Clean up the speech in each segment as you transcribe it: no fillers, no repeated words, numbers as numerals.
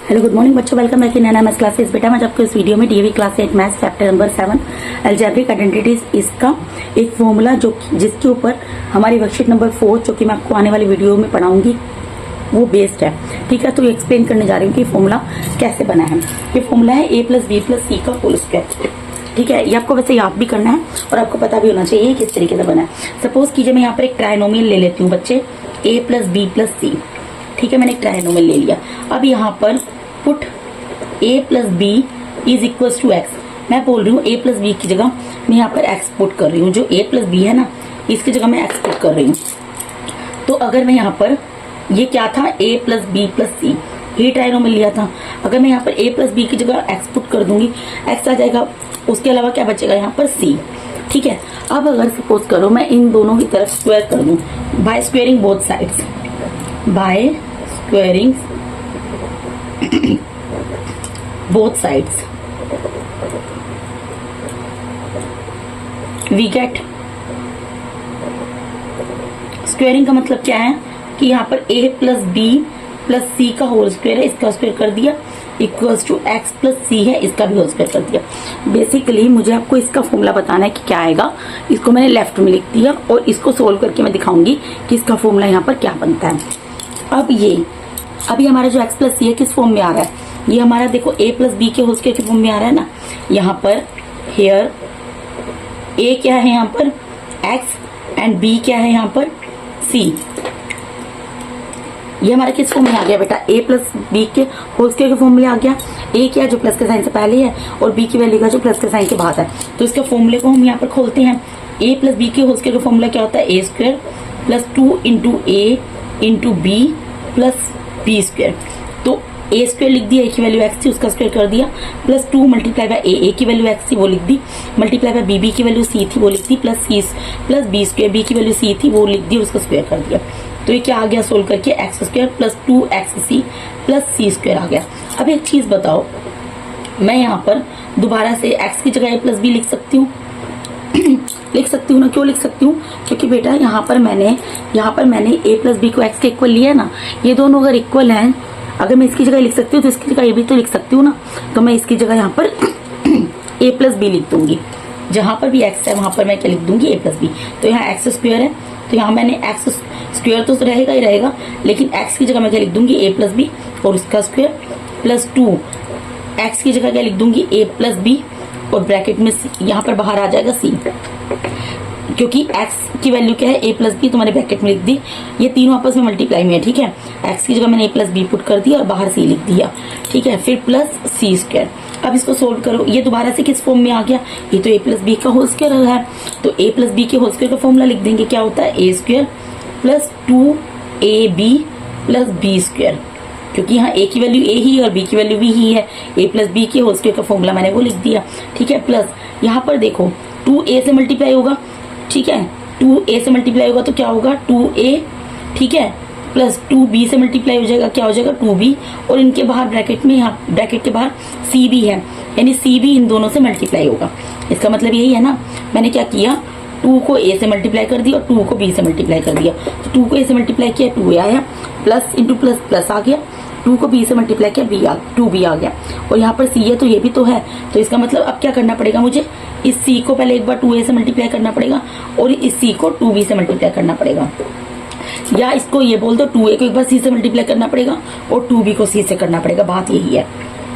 Hello good morning बच्चों, welcome back in NMS classes. बेटा मैं आपको इस वीडियो में DAV class 8 maths chapter number 7 algebraic identities इसका एक फॉर्मूला जो जिसके ऊपर हमारी वर्कशीट नंबर 4 जो कि मैं आपको आने वाली वीडियो में पढ़ाऊंगी वो बेस्ड है। ठीक है, तो ये एक्सप्लेन करने जा रही हूँ कि फॉर्मूला कैसे बना है। ये फॉर्मूला है a + b + c का होल स्क्वायर। ठीक है, ये आपको वैसे याद भी करना है और आपको पता भी होना चाहिए किस तरीके से बना है। सपोज कीजिए मैं यहाँ पर एक ट्राइनोमियल ले लेती हूँ बच्चे, a + b + c। ठीक है, मैंने एक ट्राइनोमियल ले लिया। अब यहाँ पर पुट a + b = x। मैं बोल रही हूँ a + b की जगह मैं यहाँ पर x पुट कर रही हूँ। जो a + b है ना, इसकी जगह मैं x पुट कर रही हूँ। तो अगर मैं यहाँ पर, ये क्या था, a + b + c, ये ट्राइनोमियल लिया था। अगर मैं यहाँ पर a + b की जगह x पुट कर दूंगी, x आ जाएगा, उसके अलावा क्या बचेगा यहाँ पर c। ठीक है, अब अगर सपोज करो मैं इन दोनों की तरफ स्क्वायर कर दूं by squaring both sides, by squaring both sides, we get squaring का मतलब क्या है कि यहाँ पर a + b + c का होल स्क्वायर है, इसका स्क्वायर कर दिया, इक्वल्स टू x + c है, इसका भी होल स्क्वायर कर दिया। बेसिकली मुझे आपको इसका फॉर्मूला बताना है कि क्या आएगा। इसको मैंने लेफ्ट में लिख दिया और इसको सोल्व करके मैं दिखाऊंगी कि इसका फॉर्मूला यहाँ पर क्या बनता है। अब ये अभी हमारा जो x + c है किस फॉर्म में आ रहा है, ये हमारा देखो a + b के होल स्क्वायर के फॉर्म में आ रहा है ना। यहाँ पर हेयर a क्या है यहाँ पर x एंड b क्या है यहाँ पर c। ये हमारा किस फॉर्म में आ गया बेटा, a + b के होल स्क्वायर के फॉर्म में आ गया। a क्या जो प्लस के साइन से पहले है और b की वैल्यू का जो प्लस के साइन के बाद है। तो इसके फॉर्मूले को हम यहाँ पर खोलते हैं। a + b के होल स्क्वायर का फॉर्मूला क्या होता है, a² + 2 × a × b + b²। तो a² लिख दिया, a की वैल्यू x थी उसका स्क्वायर कर दिया, +2 × a की वैल्यू x थी वो लिख दी, मल्टीप्लाई बाय b की वैल्यू c थी वो लिख दी, प्लस b² b की वैल्यू c थी वो लिख दी, उसका स्क्वायर कर दिया। तो ये क्या आ गया, सोल्व करके x² + 2xc + c² आ गया। अब एक चीज बताओ, मैं यहाँ पर दोबारा से x की जगह a + b लिख सकती हूँ लिख सकती हूँ ना। क्यों लिख सकती हूँ, क्योंकि बेटा यहाँ पर मैंने a + b को x के इक्वल लिया ना। ये दोनों अगर इक्वल हैं, अगर मैं इसकी जगह लिख सकती हूँ तो इसकी जगह a भी तो लिख सकती हूँ ना। तो मैं इसकी जगह यहाँ पर a + b लिख दूंगी। जहां पर भी x है वहां पर मैं क्या लिख दूंगी, a + b। तो यहाँ x² है तो यहाँ मैंने x² तो रहेगा ही रहेगा, लेकिन x की जगह मैं क्या लिख दूंगी, a + b और उसका स्क्वायर +2 x की जगह क्या लिख दूंगी, a + b और ब्रैकेट में यहाँ पर बाहर आ जाएगा c, क्योंकि x की वैल्यू क्या है, a + b, तो मैंने ब्रैकेट में लिख दी। ये तीनों आपस में मल्टीप्लाई में है। ठीक है, x की जगह मैंने a + b पुट कर दिया और बाहर c लिख दिया। ठीक है, फिर प्लस c²। अब इसको सोल्व करो, ये दोबारा से किस फॉर्म में आ गया, ये तो a + b का होल स्क्वायर है। तो a + b के होल स्क्वायर का फॉर्मूला लिख देंगे, क्या होता है, a² + 2ab + b²। क्योंकि यहाँ a की वैल्यू a ही और b की वैल्यू b ही है, a + b के होल स्क्वायर का फॉर्मूला मैंने वो लिख दिया। ठीक है, प्लस यहाँ पर देखो 2a से मल्टीप्लाई होगा। ठीक है, 2a से मल्टीप्लाई होगा तो क्या होगा, 2a। ठीक है, प्लस 2b से मल्टीप्लाई हो जाएगा, क्या हो जाएगा, 2b। और इनके बाहर ब्रैकेट में, यहाँ ब्रैकेट के बाहर c भी है, यानी c भी इन दोनों से मल्टीप्लाई होगा। इसका मतलब यही है ना, मैंने क्या किया, 2 को a से मल्टीप्लाई कर दिया और 2 को b से मल्टीप्लाई कर दिया। तो 2 को a से मल्टीप्लाई किया 2a आया, प्लस इंटू प्लस प्लस आ गया, 2 को b से मल्टीप्लाई किया 2b आ गया, और यहाँ पर c है तो ये भी तो है। तो इसका मतलब अब क्या करना पड़ेगा मुझे, इस c को पहले एक बार 2a से मल्टीप्लाई करना पड़ेगा और इस c को 2b से मल्टीप्लाई करना पड़ेगा, या इसको ये बोल दो 2a को एक बार c से मल्टीप्लाई करना पड़ेगा और 2b को c से करना पड़ेगा। बात यही है,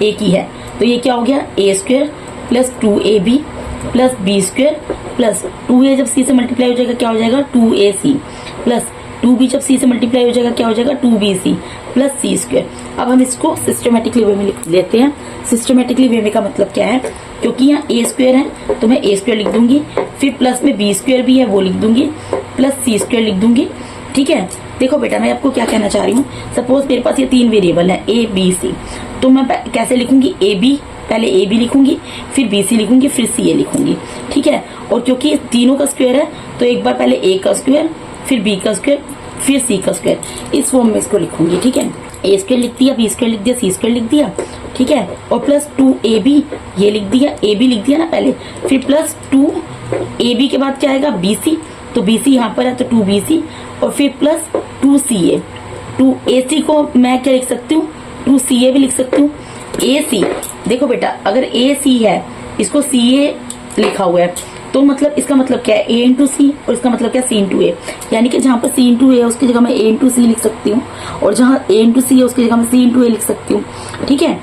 एक ही है। तो ये क्या हो गया, a² + 2ab + b² plus 2a जब c से मल्टीप्लाई हो जाएगा क्या हो जाएगा, 2ac प्लस 2b जब c से मल्टीप्लाई हो जाएगा क्या हो जाएगा, 2bc + c²। अब हम इसको सिस्टमेटिकली वे में लिख लेते हैं। सिस्टमेटिकली वे में का मतलब क्या है, क्योंकि यहाँ a² है तो मैं a² लिख दूंगी, फिर प्लस में b² भी है वो लिख दूंगी, प्लस c² लिख दूंगी। ठीक है, देखो बेटा मैं आपको क्या कहना चाह रही हूँ, सपोज मेरे पास ये 3 वेरिएबल है a b c, तो मैं कैसे लिखूंगी, ab, पहले a b लिखूंगी, फिर b c लिखूंगी, फिर c a लिखूंगी। ठीक है, और क्योंकि तीनों का स्क्वायर है तो एक बार पहले a का स्क्वायर, फिर b का स्क्वायर, फिर c का स्क्वायर, इस फॉर्म में इसको लिखूंगी। ठीक है, a² लिख दिया, b² लिख दिया, c² लिख दिया। ठीक है, और प्लस 2ab ये लिख दिया, ab लिख दिया ना पहले, फिर प्लस 2ab के बाद क्या आएगा, bc, तो bc यहाँ पर है तो 2bc, और फिर प्लस 2ca। 2ac को मैं क्या लिख सकती हूँ, 2CA भी लिख सकती हूँ। AC देखो बेटा, अगर AC है, इसको CA लिखा हुआ है, तो मतलब इसका मतलब क्या है, A इंटू सी, और इसका मतलब क्या, C इंटू ए। यानी कि जहां पर C इंटू ए है उसकी जगह मैं A इंटू सी लिख सकती हूँ, और जहां A इंटू सी है उसकी जगह मैं C इंटू ए लिख सकती हूँ। ठीक है,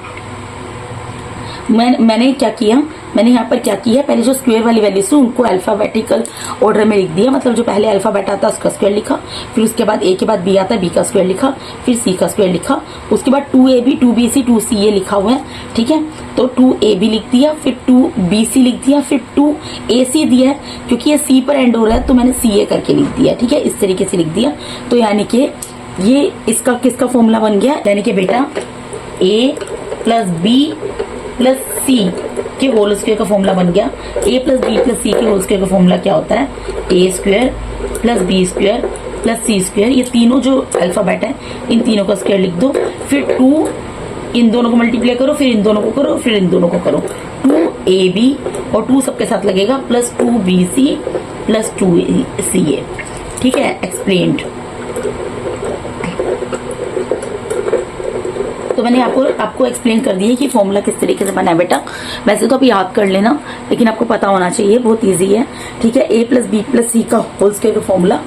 मैंने क्या किया, मैंने यहाँ पर क्या किया, पहले जो स्क्वायर वाली वैल्यूज थी उनको अल्फाबेटिकल ऑर्डर में लिख दिया। मतलब जो पहले अल्फाबेट आता है उसका स्क्वायर लिखा, फिर उसके बाद A के बाद B आता है, B का स्क्वायर लिखा, फिर C का स्क्वायर लिखा, उसके बाद 2AB 2BC 2CA लिखा हुआ है। ठीक है, तो 2AB लिख दिया, फिर 2BC लिख दिया, फिर 2AC दिया है, क्योंकि ये C पर एंड हो रहा है तो मैंने CA करके लिख दिया। ठीक है, इस तरीके से लिख दिया। तो यानी कि ये इसका किसका फॉर्मूला बन गया, यानी कि बेटा A plus B plus C के होल स्क्वायर का फॉर्मूला बन गया। A plus B plus C के होल स्क्वायर का फॉर्मूला क्या होता है, A square plus B square plus C square. ये तीनों जो अल्फाबेट है इन तीनों का स्क्वायर लिख दो, फिर 2 इन दोनों को मल्टीप्लाई करो, फिर इन दोनों को करो, फिर इन दोनों को करो। 2AB और 2 सबके साथ लगेगा प्लस 2BC प्लस 2CA। ठीक है, एक्सप्लेन्ड। तो मैंने आपको एक्सप्लेन कर दिया कि फॉर्मूला किस तरीके से बना है बेटा। वैसे तो आप याद कर लेना, लेकिन आपको पता होना चाहिए, बहुत इजी है। ठीक है, A plus B plus C का होल स्क्वायर का फॉर्मूला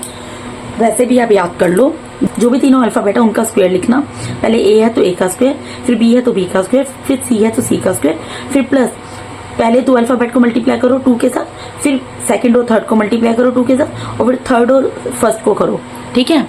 वैसे भी आप याद कर लो। जो भी तीनों अल्फाबेट है उनका स्क्वायर लिखना, पहले A है तो A का स्क्वायर, फिर B है तो B का स्क्वायर, फिर C है तो C का स्क्वायर, फिर प्लस पहले 2 अल्फाबेट को मल्टीप्लाई करो 2 के साथ, फिर सेकंड और थर्ड को मल्टीप्लाई करो 2 के साथ, और फिर थर्ड और फर्स्ट को करो। ठीक है,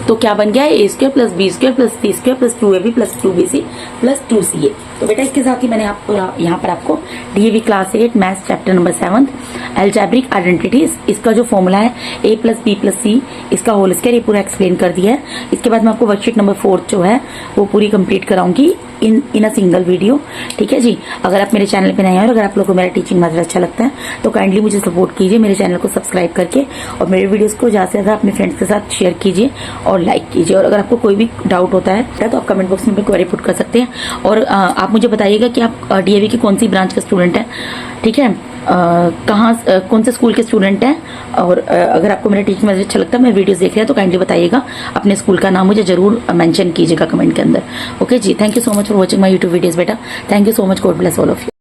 तो क्या बन गया है, A square plus B square plus C square plus 2AB plus 2BC plus 2CA। तो बेटा इसके साथ ही मैंने यहाँ पर आपको DAV class 8 maths chapter number 7 algebraic identities, इसका जो फॉर्मूला है A plus B plus C इसका होल स्क्वायर, ये पूरा एक्सप्लेन कर दिया है। इसके बाद मैं आपको वर्कशीट नंबर 4 जो है वो पूरी कंप्लीट कराऊंगी इन अ सिंगल वीडियो। ठीक है जी, अगर आप मेरे चैनल पे नए हैं और अगर आप लोगों को मेरा टीचिंग मेथड अच्छा लगता है तो काइंडली मुझे सपोर्ट कीजिए, मेरे चैनल को सब्सक्राइब करके, और मेरे वीडियोस को ज्यादा से ज्यादा अपने फ्रेंड्स के साथ शेयर कीजिए और लाइक कीजिए। और अगर आपको कोई भी डाउट होता है तो आप कमेंट बॉक्स में क्वेरी पुट कर सकते हैं, और आप मुझे बताइएगा कि आप DAV की कौन सी ब्रांच के स्टूडेंट हैं। ठीक है, कहाँ कौन से स्कूल के स्टूडेंट हैं, और अगर आपको मेरा टीचिंग मैसेज अच्छा लगता है, मेरे वीडियोस देख रहे हैं तो काइंडली बताइएगा, अपने स्कूल का नाम मुझे जरूर मेंशन कीजिएगा कमेंट के अंदर। ओके जी, thank you so much for watching my YouTube videos बेटा। Thank you so much, God bless all of you.